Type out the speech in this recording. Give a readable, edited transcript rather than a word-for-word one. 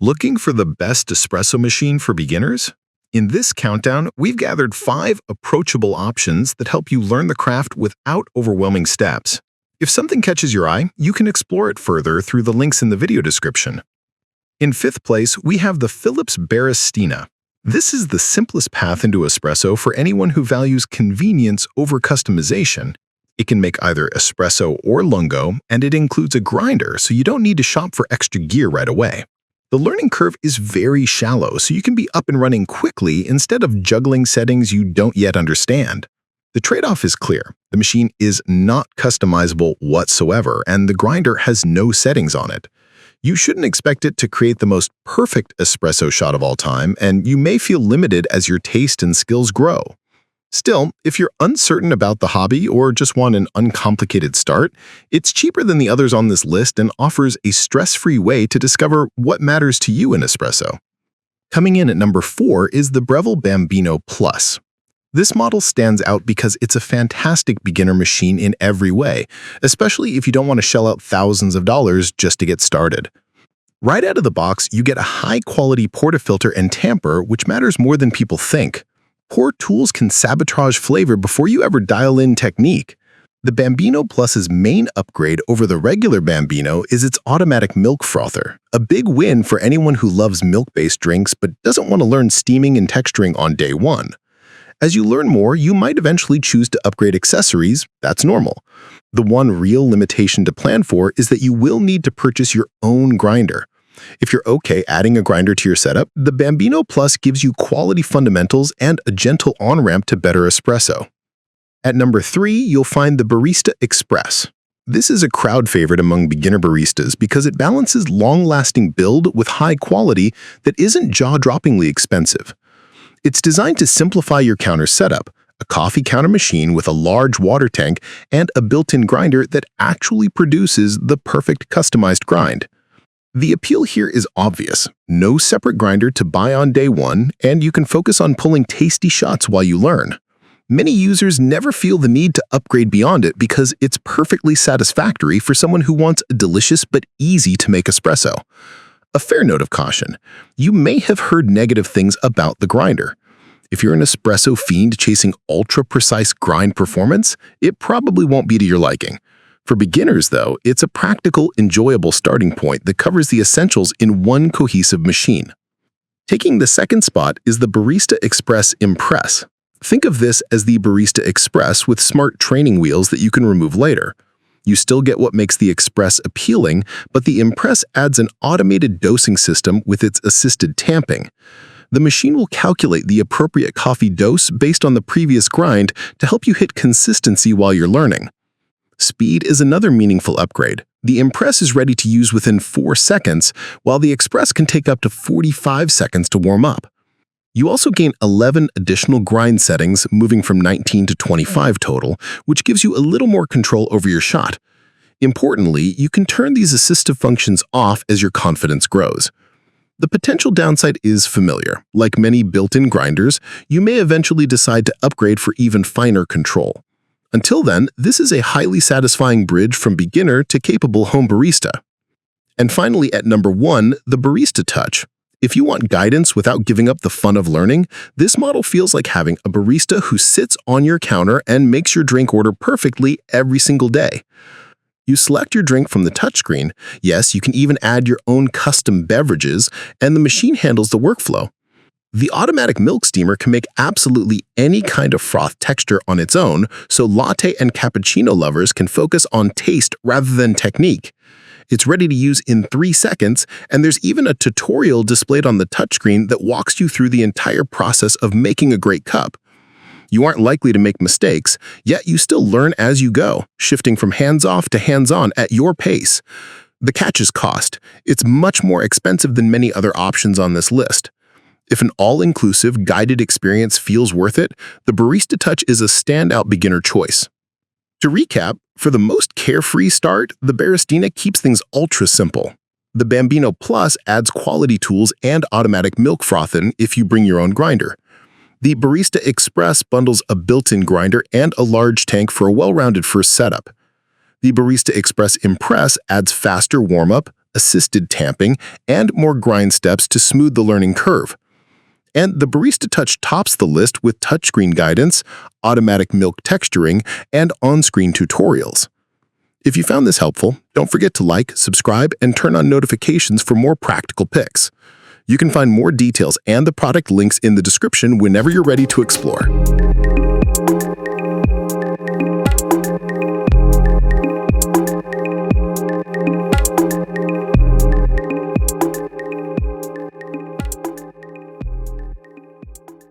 Looking for the best espresso machine for beginners? In this countdown, we've gathered 5 approachable options that help you learn the craft without overwhelming steps. If something catches your eye, you can explore it further through the links in the video description. In 5th place, we have the Philips Baristina. This is the simplest path into espresso for anyone who values convenience over customization. It can make either espresso or lungo, and it includes a grinder, so you don't need to shop for extra gear right away. The learning curve is very shallow, so you can be up and running quickly instead of juggling settings you don't yet understand. The trade-off is clear. The machine is not customizable whatsoever, and the grinder has no settings on it. You shouldn't expect it to create the most perfect espresso shot of all time, and you may feel limited as your taste and skills grow. Still, if you're uncertain about the hobby or just want an uncomplicated start, it's cheaper than the others on this list and offers a stress-free way to discover what matters to you in espresso. Coming in at number 4 is the Breville Bambino Plus. This model stands out because it's a fantastic beginner machine in every way, especially if you don't want to shell out thousands of dollars just to get started. Right out of the box, you get a high-quality portafilter and tamper, which matters more than people think. Poor tools can sabotage flavor before you ever dial in technique. The Bambino Plus's main upgrade over the regular Bambino is its automatic milk frother, a big win for anyone who loves milk-based drinks but doesn't want to learn steaming and texturing on day one. As you learn more, you might eventually choose to upgrade accessories. That's normal. The one real limitation to plan for is that you will need to purchase your own grinder. If you're okay adding a grinder to your setup, the Bambino Plus gives you quality fundamentals and a gentle on-ramp to better espresso. At number 3, you'll find the Barista Express. This is a crowd favorite among beginner baristas because it balances long-lasting build with high quality that isn't jaw-droppingly expensive. It's designed to simplify your counter setup, a coffee counter machine with a large water tank and a built-in grinder that actually produces the perfect customized grind. The appeal here is obvious. No separate grinder to buy on day one, and you can focus on pulling tasty shots while you learn. Many users never feel the need to upgrade beyond it because it's perfectly satisfactory for someone who wants a delicious but easy to make espresso. A fair note of caution. You may have heard negative things about the grinder. If you're an espresso fiend chasing ultra-precise grind performance, it probably won't be to your liking. For beginners, though, it's a practical, enjoyable starting point that covers the essentials in one cohesive machine. Taking the second spot is the Barista Express Impress. Think of this as the Barista Express with smart training wheels that you can remove later. You still get what makes the Express appealing, but the Impress adds an automated dosing system with its assisted tamping. The machine will calculate the appropriate coffee dose based on the previous grind to help you hit consistency while you're learning. Speed is another meaningful upgrade. The Impress is ready to use within 4 seconds, while the Express can take up to 45 seconds to warm up. You also gain 11 additional grind settings, moving from 19 to 25 total, which gives you a little more control over your shot. Importantly, you can turn these assistive functions off as your confidence grows. The potential downside is familiar. Like many built-in grinders, you may eventually decide to upgrade for even finer control. Until then, this is a highly satisfying bridge from beginner to capable home barista. And finally, at number 1, the Barista Touch. If you want guidance without giving up the fun of learning, this model feels like having a barista who sits on your counter and makes your drink order perfectly every single day. You select your drink from the touchscreen. Yes, you can even add your own custom beverages, and the machine handles the workflow. The automatic milk steamer can make absolutely any kind of froth texture on its own, so latte and cappuccino lovers can focus on taste rather than technique. It's ready to use in 3 seconds, and there's even a tutorial displayed on the touchscreen that walks you through the entire process of making a great cup. You aren't likely to make mistakes, yet you still learn as you go, shifting from hands-off to hands-on at your pace. The catch is cost. It's much more expensive than many other options on this list. If an all-inclusive, guided experience feels worth it, the Barista Touch is a standout beginner choice. To recap, for the most carefree start, the Baristina keeps things ultra-simple. The Bambino Plus adds quality tools and automatic milk frothing if you bring your own grinder. The Barista Express bundles a built-in grinder and a large tank for a well-rounded first setup. The Barista Express Impress adds faster warm-up, assisted tamping, and more grind steps to smooth the learning curve. And the Barista Touch tops the list with touchscreen guidance, automatic milk texturing, and on-screen tutorials. If you found this helpful, don't forget to like, subscribe, and turn on notifications for more practical picks. You can find more details and the product links in the description whenever you're ready to explore.